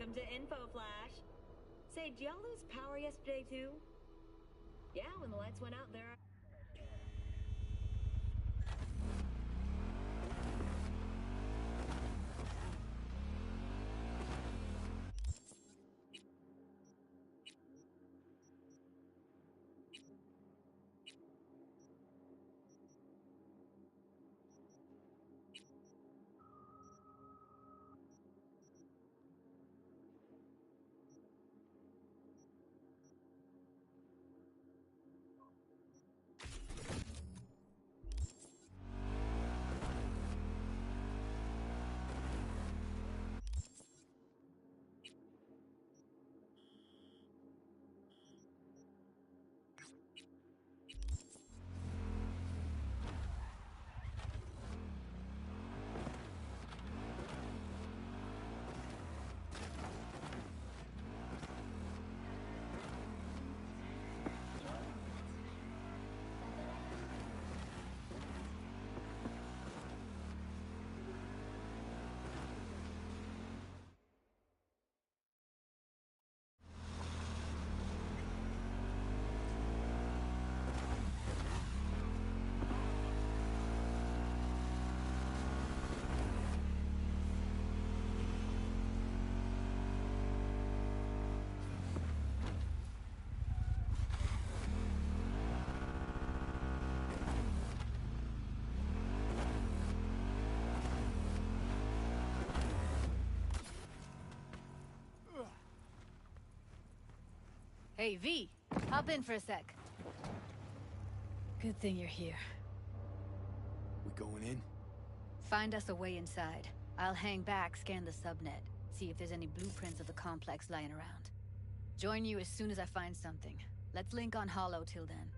Welcome to Info Flash. Say, did y'all lose power yesterday too? Yeah, when the lights went out there. Hey, V, hop in for a sec. Good thing you're here. We going in? Find us a way inside. I'll hang back, scan the subnet, see if there's any blueprints of the complex lying around. Join you as soon as I find something. Let's link on Hollow till then.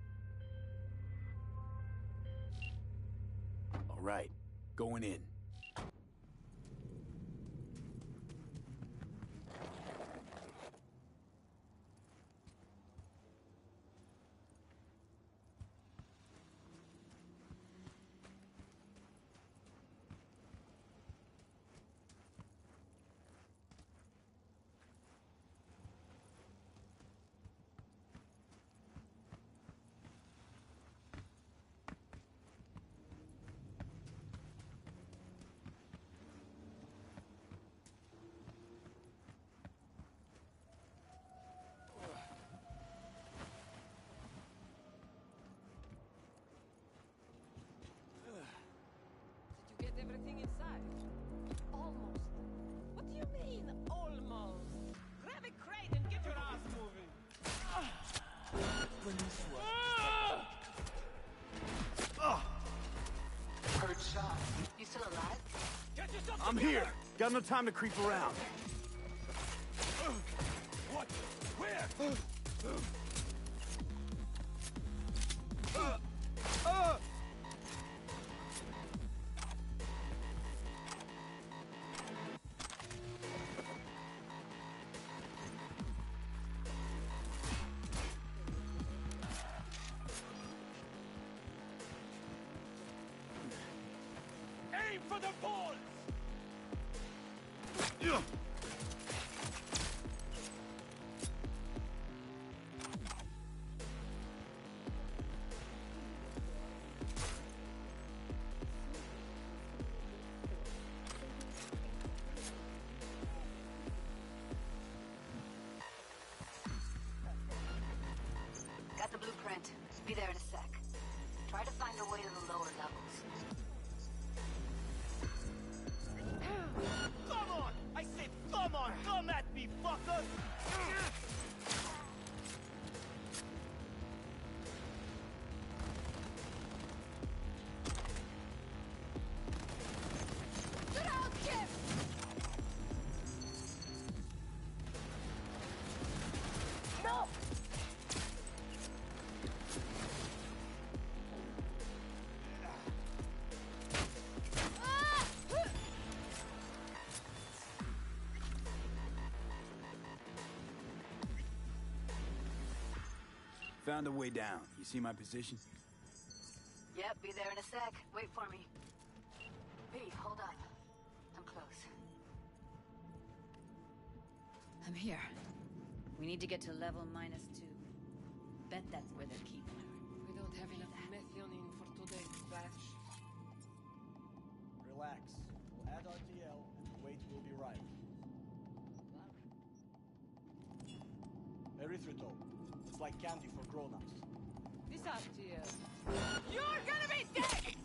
All right, going in. Did you get everything inside? Almost. What do you mean, almost? Grab a crate and get your ass moving. Heard shot. You still alive? Get yourself I'm together. here! Got no time to creep around. What? Where? Aim for the balls! Got the blueprint. Be there in a sec. Try to find a way to the lower levels. Come on! I said come on! Come at me, fucker! Get out, kid! No! Found a way down. You see my position? Yep, be there in a sec. Wait for me. V, hold up. I'm close. I'm here. We need to get to level -2. Bet that's where they're keeping her. We don't have enough methionine for today's batch. Relax. We'll add RTL and the weight will be right. Erythritol. It's like candy for grown-ups. This RTL. You're gonna be dead!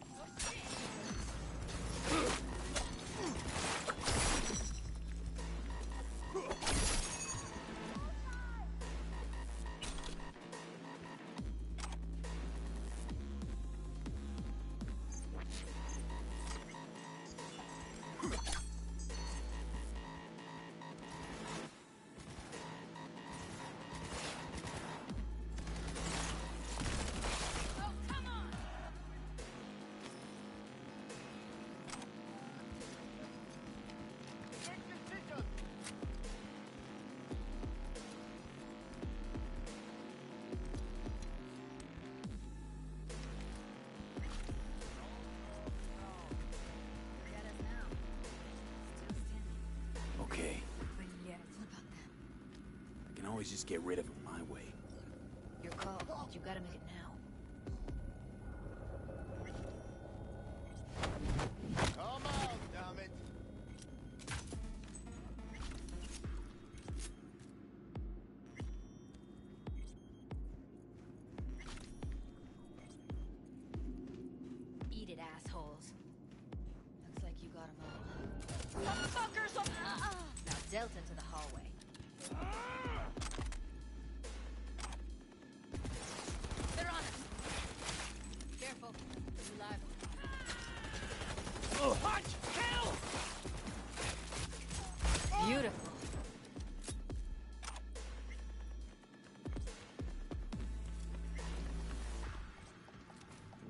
Get us now. Still standing. Okay, But yeah, it's about them. I can always just get rid of him my way. Your call, but you gotta make it now. Come out, damn it! Eat it, assholes. Looks like you got them all. Fuckers! Now Delta to the hallway. They're on us! Careful. You live. Punch! Kill! Beautiful.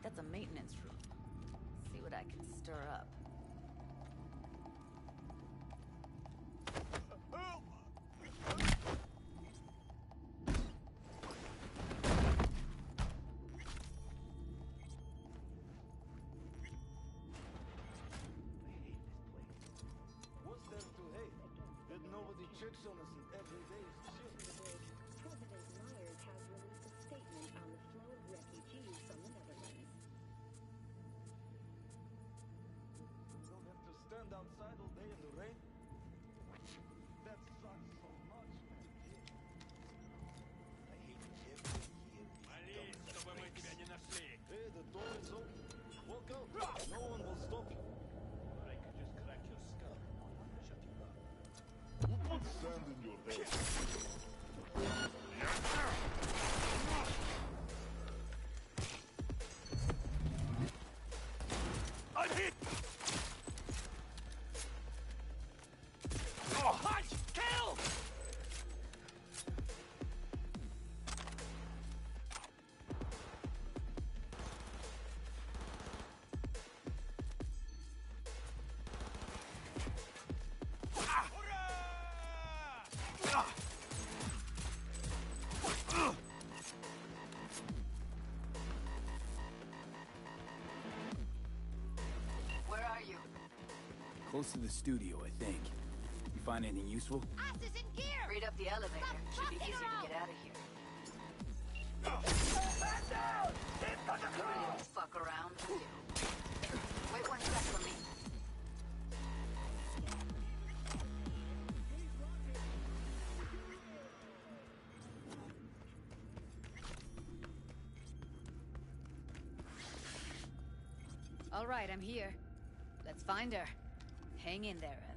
That's a maintenance room. See what I can stir up. What's there to hate? That nobody checks on us in everyday shit. President Myers has released a statement on the flow of refugees from the Netherlands. We don't have to stand outside all day in the rain. That sucks so much, man. I hate everything here. чтобы мы тебя не нашли. Hey, the door is open. Walk out. No one will stop you. I could just crack your skull. Shut you up. Who put sand in your head? I'm hit! Oh, punch! Kill! Where are you? Close to the studio, I think. You find anything useful? Asses in gear! Read up the elevator. Should be easier to get out of here. You really don't fuck around, do you? Wait 1 sec for me. All right, I'm here. Let's find her. Hang in there, Ev.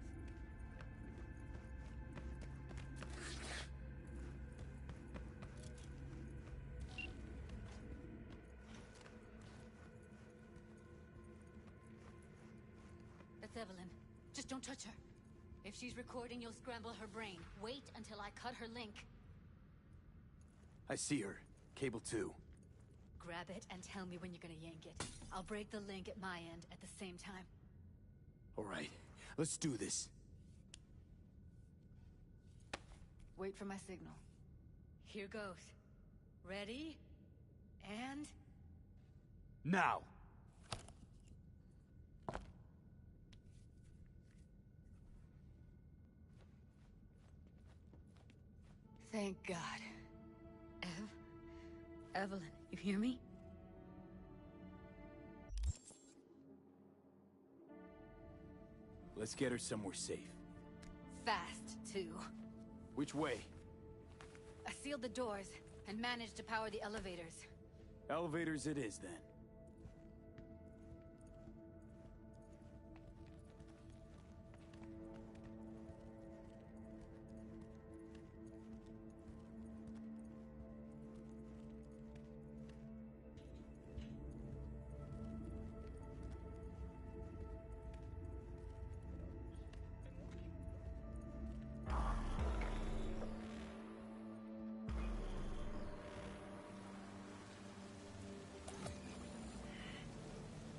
That's Evelyn. Just don't touch her. If she's recording, you'll scramble her brain. Wait until I cut her link. I see her. Cable 2. Grab it and tell me when you're gonna yank it. I'll break the link at my end at the same time. All right, let's do this. Wait for my signal. Here goes. Ready? And... Now! Thank God. Evelyn, you hear me? Let's get her somewhere safe. Fast, too. Which way? I sealed the doors and managed to power the elevators. Elevators it is, then.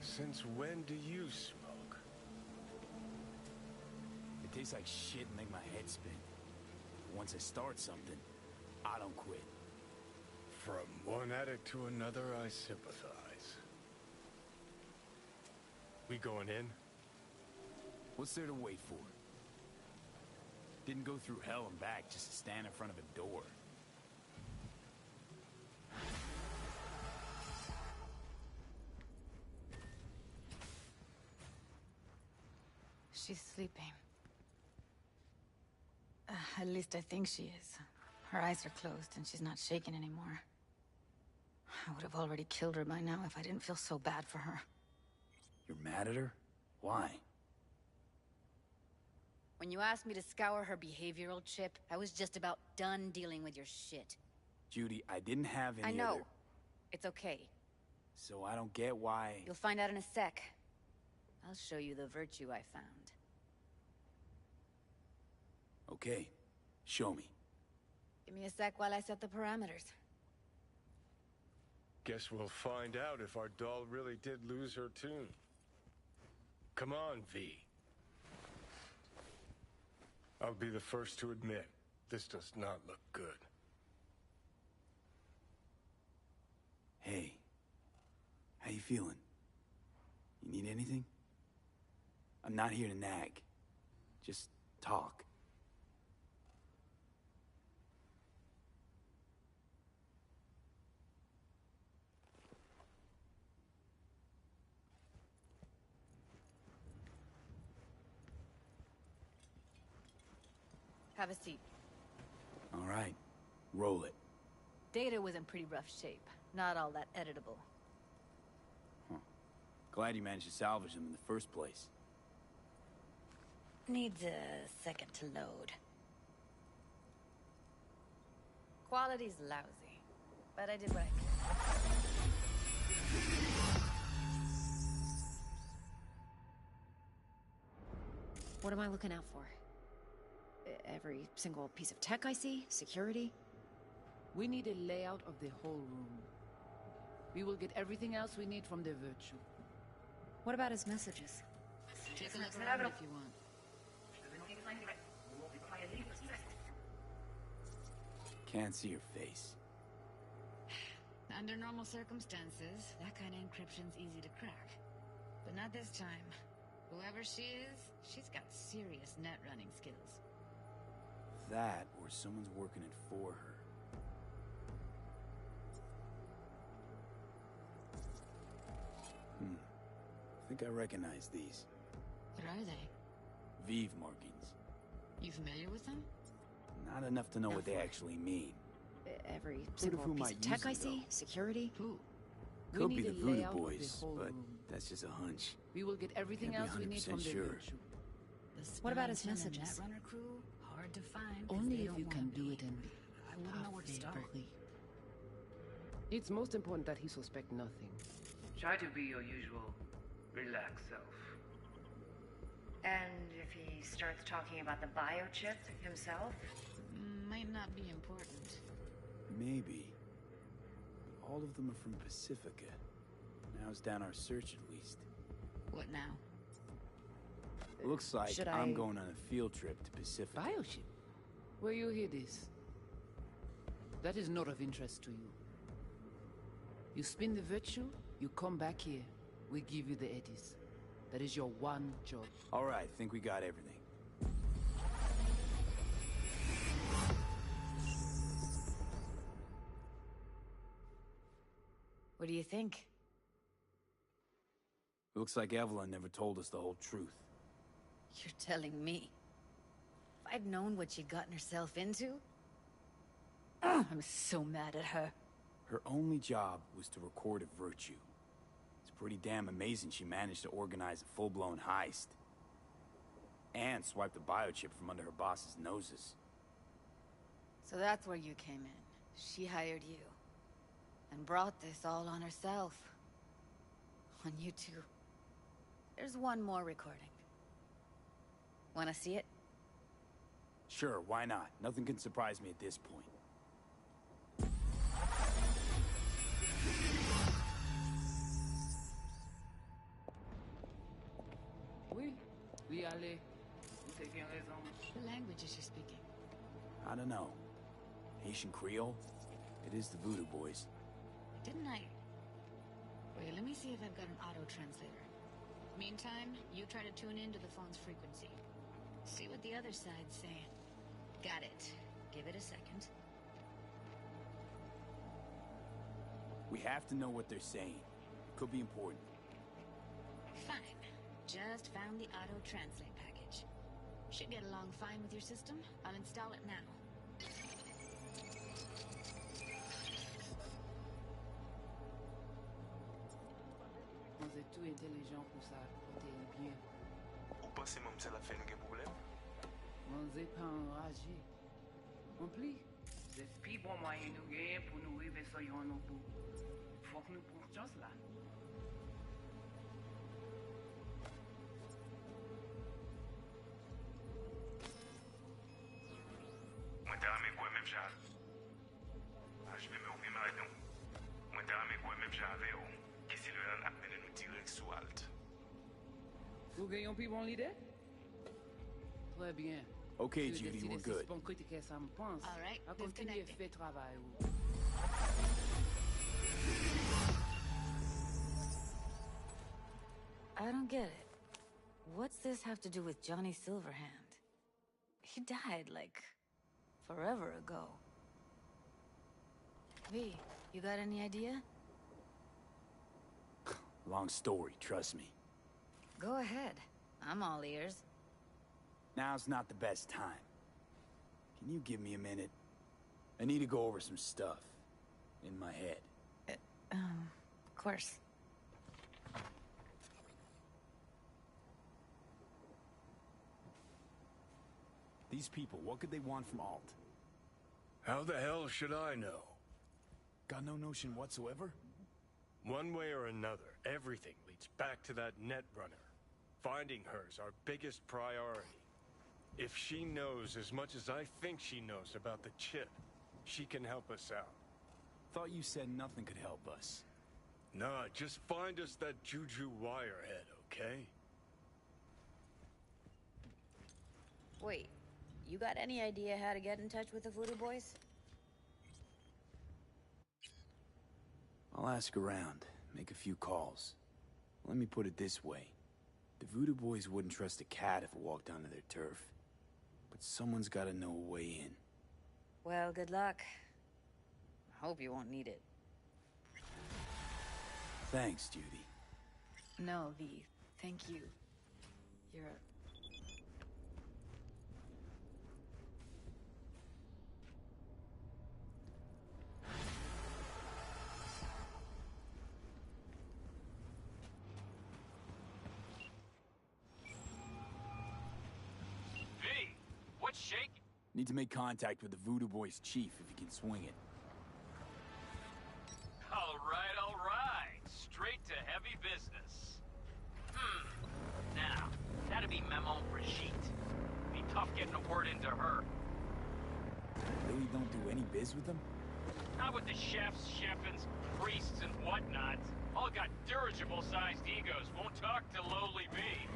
Since when do you smoke? It tastes like shit and make my head spin. Once I start something, I don't quit. From one addict to another, I sympathize. We going in? What's there to wait for? Didn't go through hell and back just to stand in front of a door. She's sleeping. At least I think she is. Her eyes are closed and she's not shaking anymore. I would have already killed her by now if I didn't feel so bad for her. You're mad at her? Why? When you asked me to scour her behavioral chip, I was just about done dealing with your shit. Judy, I didn't have any I know. other... It's okay. So I don't get why... You'll find out in a sec. I'll show you the virtue I found. Okay. Show me. Give me a sec while I set the parameters. Guess we'll find out if our doll really did lose her tune. Come on, V. I'll be the first to admit, this does not look good. Hey. How you feeling? You need anything? I'm not here to nag. Just talk. Have a seat. All right. Roll it. Data was in pretty rough shape. Not all that editable. Huh. Glad you managed to salvage them in the first place. Needs a second to load. Quality's lousy, but I did what I could. What am I looking out for? Every single piece of tech I see? Security? We need a layout of the whole room. We will get everything else we need from the Virtue. What about his messages? Take a look around if you want. Can't see your face. Under normal circumstances, that kind of encryption's easy to crack. But not this time. Whoever she is, she's got serious net running skills. That, or someone's working it for her. I think I recognize these. What are they? Vive markings. You familiar with them? Not enough to know what they actually mean. Every Who single piece might of tech use I them, see? Security? Who? Could We be need the a Voodoo layout of the Boys, whole but room. that's just a hunch. We will get everything Can't else be we need from 100% the sure. Virtue. What about his The Spellington and messages? Netrunner crew, hard to find. 'cause Only they if don't you wanna can do be. it in I wouldn't know where to start. publicly. It's most important that he suspect nothing. Try to be your usual relaxed self. And if he starts talking about the biochip himself? Might not be important. Maybe. All of them are from Pacifica. Narrows down our search at least. What now? Looks like Should I'm I- going on a field trip to Pacifica. Bioship? Where you hear this? That is not of interest to you. You spin the Virtue, you come back here. We give you the eddies. That is your one job. All right, think we got everything. do you think? Looks like Evelyn never told us the whole truth. You're telling me? If I'd known what she'd gotten herself into... I'm so mad at her. Her only job was to record a virtue. It's pretty damn amazing she managed to organize a full-blown heist. And swipe the biochip from under her boss's noses. So that's where you came in. She hired you. And brought this all on herself. On you two. There's one more recording. Wanna see it? Sure, why not? Nothing can surprise me at this point. Oui, oui, allez. Vous avez bien raison. What language is she speaking? I don't know. Haitian Creole? It is the Voodoo Boys. Didn't I? Wait, let me see if I've got an auto-translator. Meantime, you try to tune into the phone's frequency. See what the other side's saying. Got it. Give it a second. We have to know what they're saying. Could be important. Fine. Just found the auto-translate package. Should get along fine with your system. I'll install it now. On est tout intelligent pour ça, protéger bien. Ou pensez même que ça fait un problème? On n'est pas enragé. En plus, c'est le plus bon moyen de gagner pour nous arriver sur nos bouts. Faut que nous prenions chance là. Moi, t'as ramé quoi même j'avais? Ah, je vais me ouvrir ma raison. Moi, t'as ramé quoi même j'avais? Qu'est-ce que le appelle nous tirer sous halte? Vous gagnez un plus bon l'idée? Très bien. Okay, Judy, we're good. All right, disconnecting. I don't get it. What's this have to do with Johnny Silverhand? He died, like, forever ago. V, you got any idea? Long story, trust me. Go ahead. I'm all ears. Now's not the best time. Can you give me a minute? I need to go over some stuff. In my head. Of course. These people, what could they want from Alt? How the hell should I know? Got no notion whatsoever? One way or another, everything leads back to that Netrunner. Finding her's our biggest priority. If she knows as much as I think she knows about the chip, she can help us out. Thought you said nothing could help us. Nah, just find us that Juju Wirehead, okay? Wait, you got any idea how to get in touch with the Voodoo Boys? I'll ask around, make a few calls. Let me put it this way. The Voodoo Boys wouldn't trust a cat if it walked onto their turf. But someone's gotta know a way in. Well, good luck. I hope you won't need it. Thanks, Judy. No, V. Thank you. You're a... Shaking. Need to make contact with the Voodoo Boys chief if you can swing it. All right. Straight to heavy business. Now, that'd be Maman Brigitte. Be tough getting a word into her. Really don't do any biz with them? Not with the chefs, chefins, priests, and whatnot. All got dirigible-sized egos, won't talk to lowly me.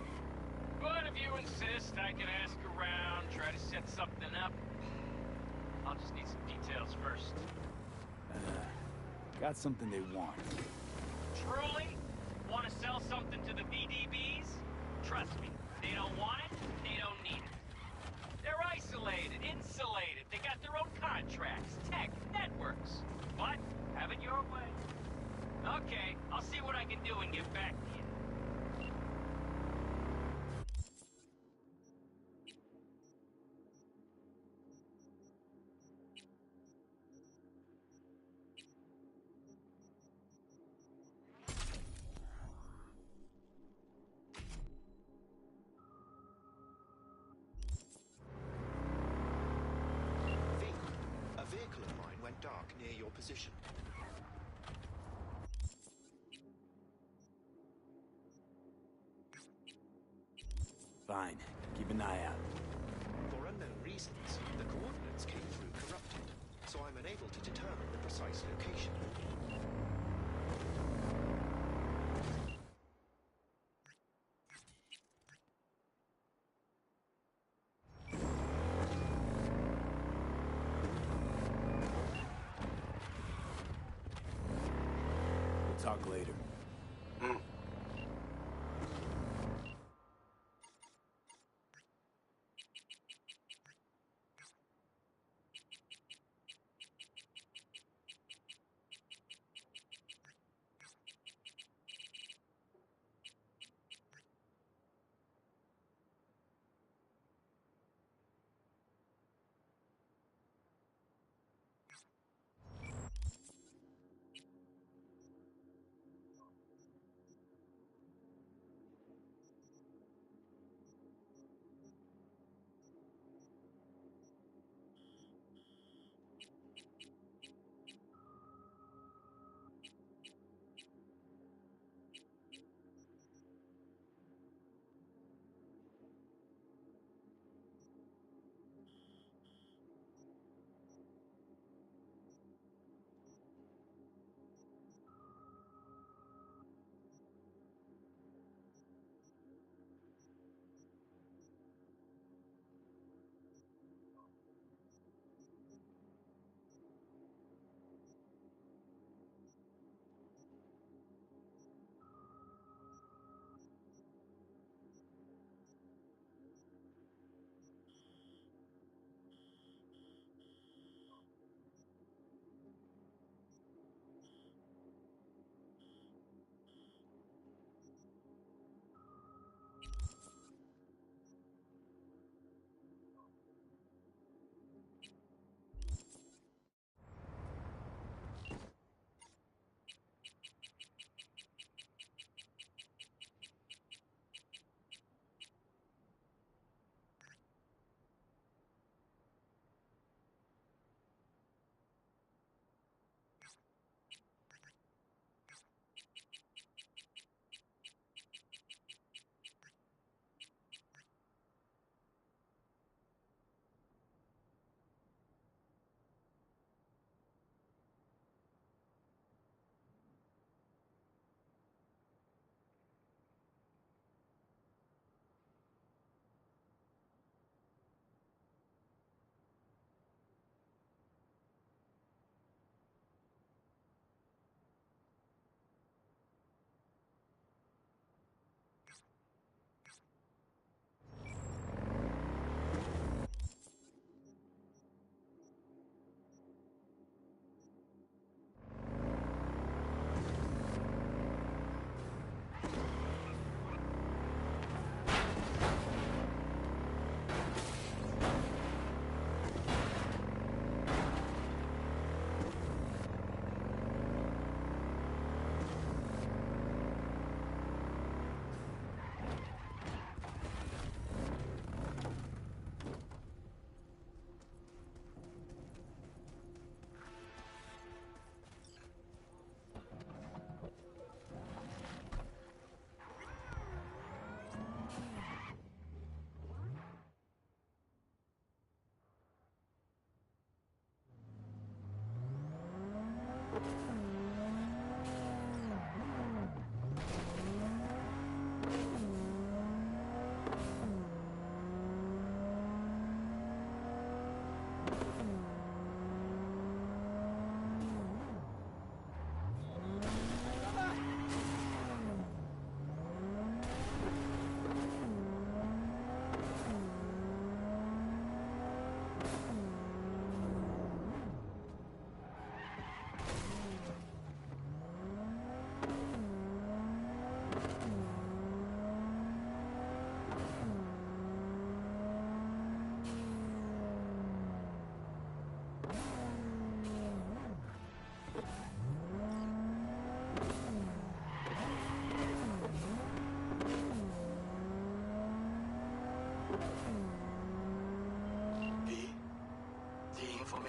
But if you insist, I can ask around, try to set something up. I'll just need some details first. Got something they want. Truly? Want to sell something to the VDBs? Trust me, they don't want it, they don't need it. They're isolated, insulated, they got their own contracts, tech, networks. But, have it your way. and get back to you. V, a vehicle of mine went dark near your position. Fine. Keep an eye out. For unknown reasons, the coordinates came through corrupted, so I'm unable to determine the precise location. We'll talk later.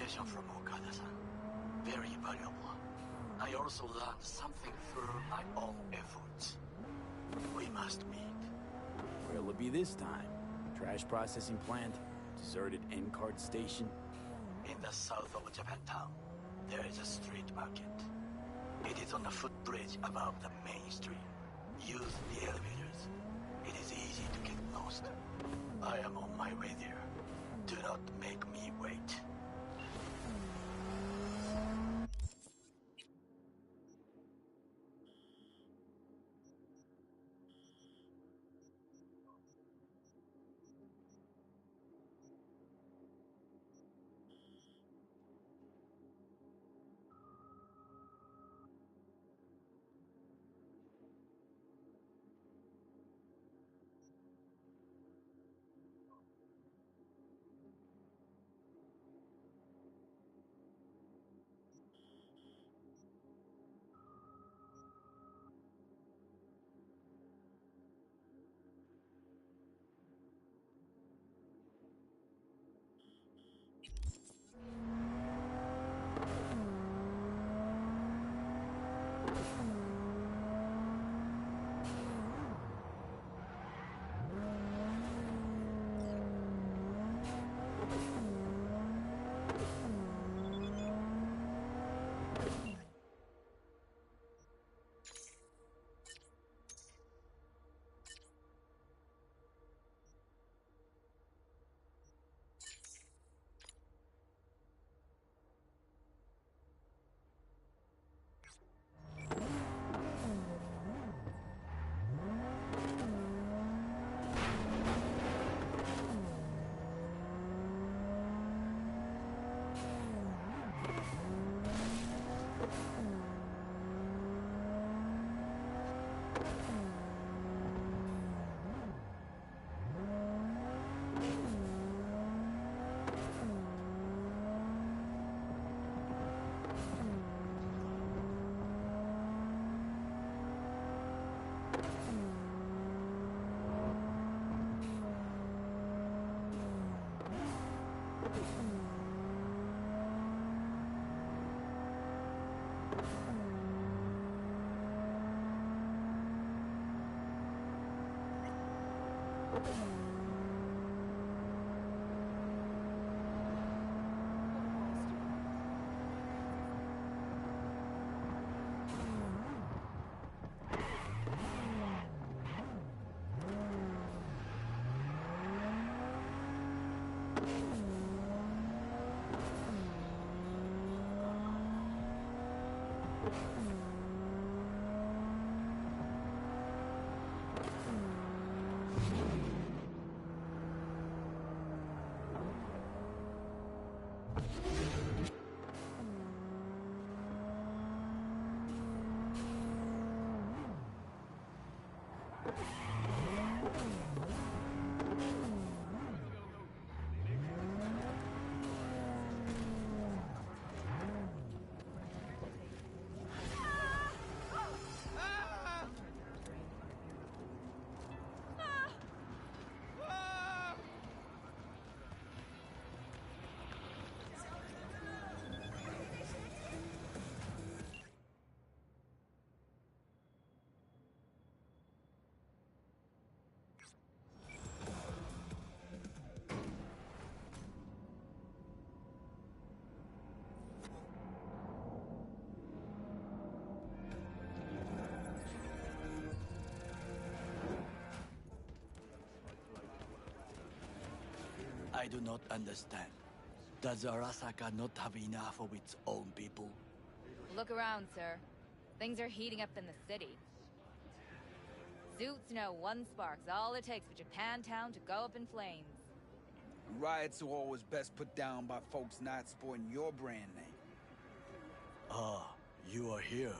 information from Okada-san. Very valuable. I also learned something through my own efforts. We must meet. Where'll it be this time? Trash processing plant? Deserted N-card station? In the south of Japantown, there is a street market. It is on the footbridge above the main street. Use the elevators. It is easy to get lost. I am on my way there. Do not make me wait. I do not understand. Does Arasaka not have enough of its own people? Look around, sir. Things are heating up in the city. Suits know one spark's all it takes for Japantown to go up in flames. Riots are always best put down by folks not sporting your brand name. Ah, you are here.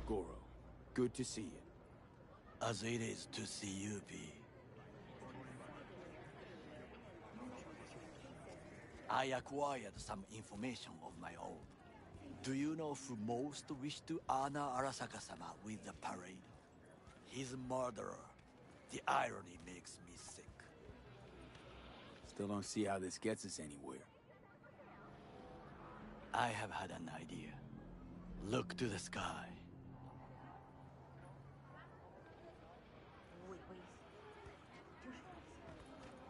Goro, good to see you. As it is to see you, B. I acquired some information of my own. Do you know who most wished to honor Arasaka-sama with the parade? His murderer. The irony makes me sick. Still don't see how this gets us anywhere. I have had an idea. Look to the sky.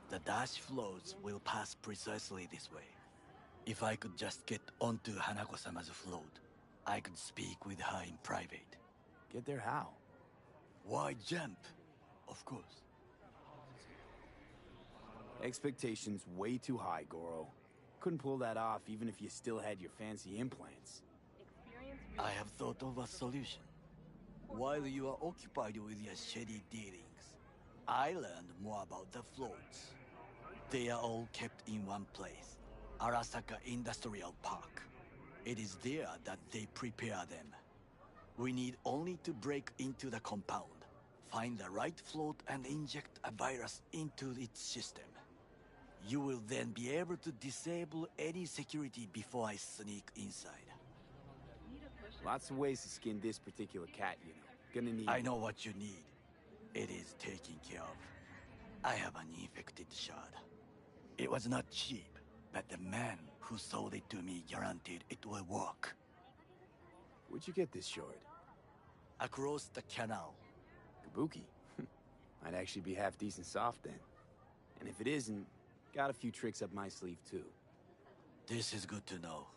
The dash floats will pass precisely this way. If I could just get onto Hanako-sama's float, I could speak with her in private. Get there how? Why jump? Of course. Expectations way too high, Goro. Couldn't pull that off even if you still had your fancy implants. I have thought of a solution. While you are occupied with your shady dealings, I learned more about the floats. They are all kept in one place, Arasaka Industrial Park. It is there that they prepare them. We need only to break into the compound, find the right float and inject a virus into its system. You will then be able to disable any security before I sneak inside. Lots of ways to skin this particular cat, you know. Gonna need... I know what you need. It is taken care of. I have an infected shard. It was not cheap, but the man who sold it to me guaranteed it will work. Where'd you get this shard? Across the canal. Kabuki? Might actually be half decent soft then. And if it isn't, got a few tricks up my sleeve too. This is good to know.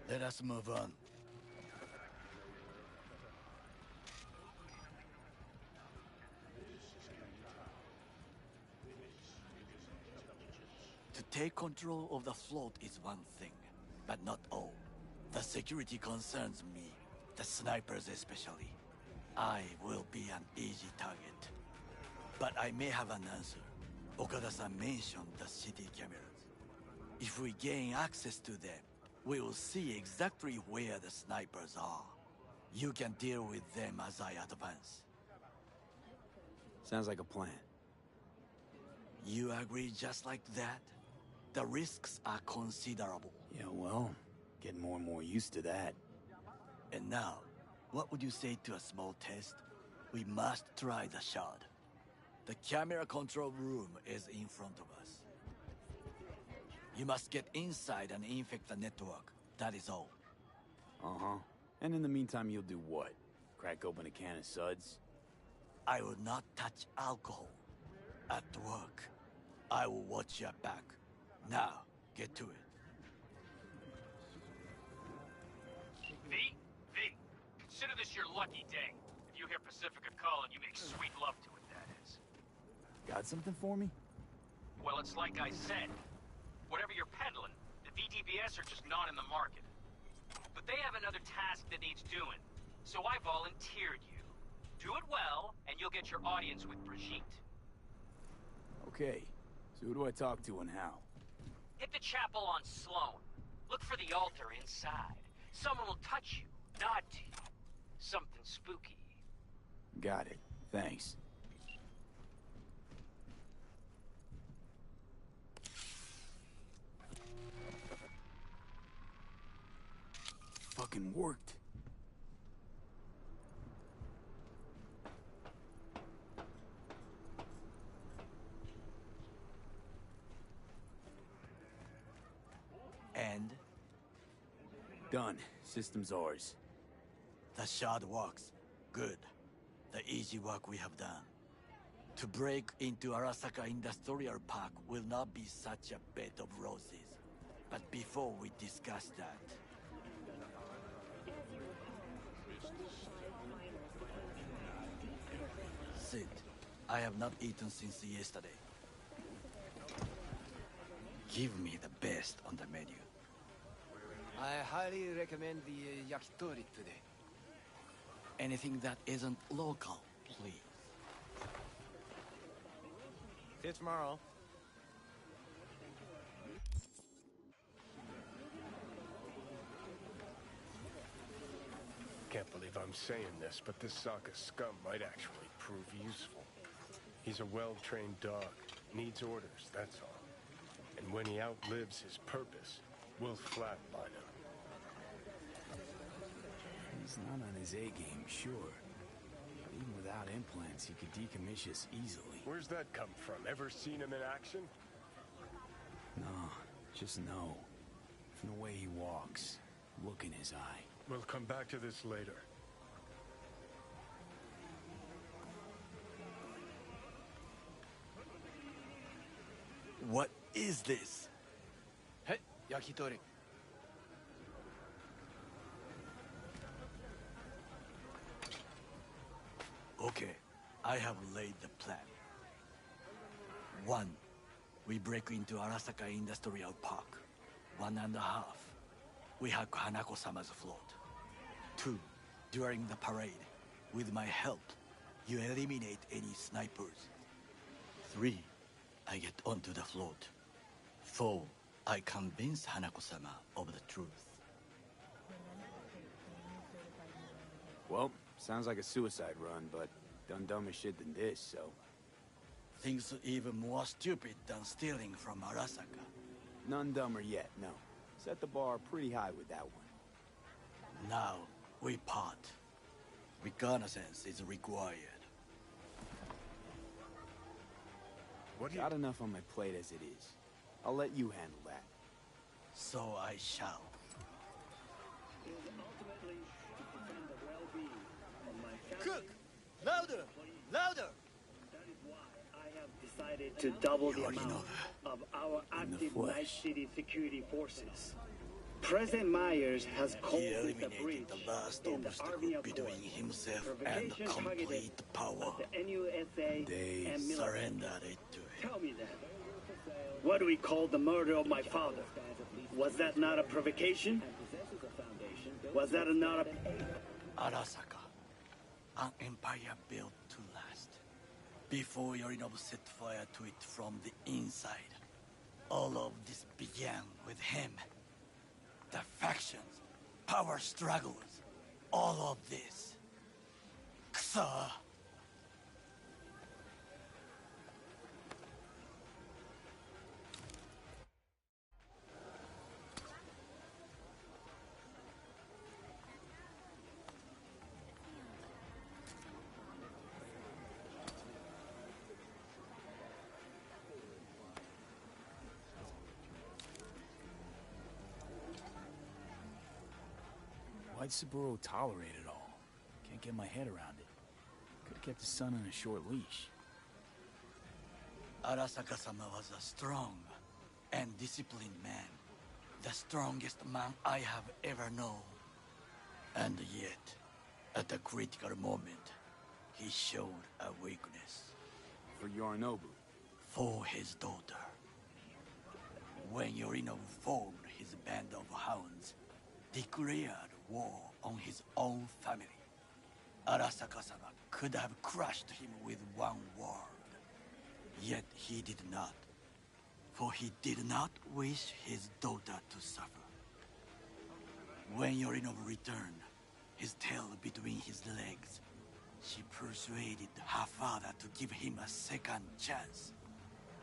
Let us move on. To take control of the float is one thing, but not all. The security concerns me, the snipers especially. I will be an easy target. But I may have an answer. Okada-san mentioned the city cameras. If we gain access to them, we will see exactly where the snipers are. You can deal with them as I advance. Sounds like a plan. You agree just like that? The risks are considerable. Yeah, well, getting more and more used to that. And now, what would you say to a small test? We must try the shard. The camera control room is in front of us. You must get inside and infect the network. That is all. Uh-huh. And in the meantime, you'll do what? Crack open a can of suds? I will not touch alcohol. At work. I will watch your back. Now, get to it. V? Consider this your lucky day. If you hear Pacifica calling, you make sweet love to it, that is. Got something for me? Well, it's like I said. Whatever you're peddling, the VDBS are just not in the market. But they have another task that needs doing, so I volunteered you. Do it well, and you'll get your audience with Brigitte. Okay, so who do I talk to and how? Hit the chapel on Sloan. Look for the altar inside. Someone will touch you, nod to you. Something spooky. Got it. Thanks. Fucking worked. And? Done. System's ours. The shard works. Good. The easy work we have done. To break into Arasaka Industrial Park will not be such a bed of roses. But before we discuss that... Sit. I have not eaten since yesterday. Give me the best on the menu. I highly recommend the yakitori today. Anything that isn't local, please. See you tomorrow. Can't believe I'm saying this, but this Sokka scum might actually prove useful. He's a well-trained dog. Needs orders, that's all. And when he outlives his purpose, we'll flatline him. He's not on his A game, sure. But Even without implants, he could decommission us easily. Where's that come from? Ever seen him in action? No, just no. From the way he walks, look in his eye. We'll come back to this later. What is this? Hey, yakitori. Okay, I have laid the plan. 1. We break into Arasaka Industrial Park. 1.5. We hack Hanako-sama's float. 2. During the parade, with my help, you eliminate any snipers. 3. I get onto the float. 4. I convince Hanako-sama of the truth. Well, sounds like a suicide run, but done dumber shit than this, so... Things even more stupid than stealing from Arasaka. None dumber yet, no. Set the bar pretty high with that one. Now, we part. Reconnaissance is required. Got enough on my plate as it is. I'll let you handle that. So I shall. Cook! Louder! Louder! That is why I have decided to double the amount of our active Night City security forces. President Myers has called the breach the last in the Army obstacle between himself and provocation complete power. at the NUSA They and military. surrendered it to him. Tell me that. What do we call the murder of my father? Was that not a provocation? Was that not a... Arasaka, an empire built to last. Before Yorinobu set fire to it from the inside, all of this began with him. The factions, power struggles, all of this. Kusa! Why'd Saburo tolerate it all? Can't get my head around it. Could've kept his son on a short leash. Arasaka-sama was a strong and disciplined man. The strongest man I have ever known. And yet, at a critical moment, he showed a weakness. For Yorinobu? For his daughter. When Yorinobu formed his band of hounds, declared war on his own family, Arasaka-sama could have crushed him with one word. Yet he did not, for he did not wish his daughter to suffer. When Yorinobu returned, his tail between his legs, she persuaded her father to give him a second chance.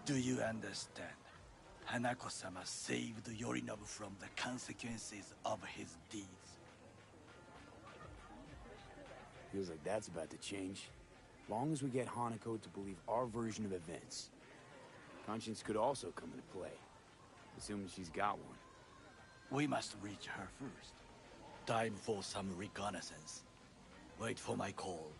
Do you understand? Hanako-sama saved Yorinobu from the consequences of his deeds. Feels like that's about to change. Long as we get Hanako to believe our version of events. Conscience could also come into play, assuming she's got one. We must reach her first. Time for some reconnaissance. Wait for my call.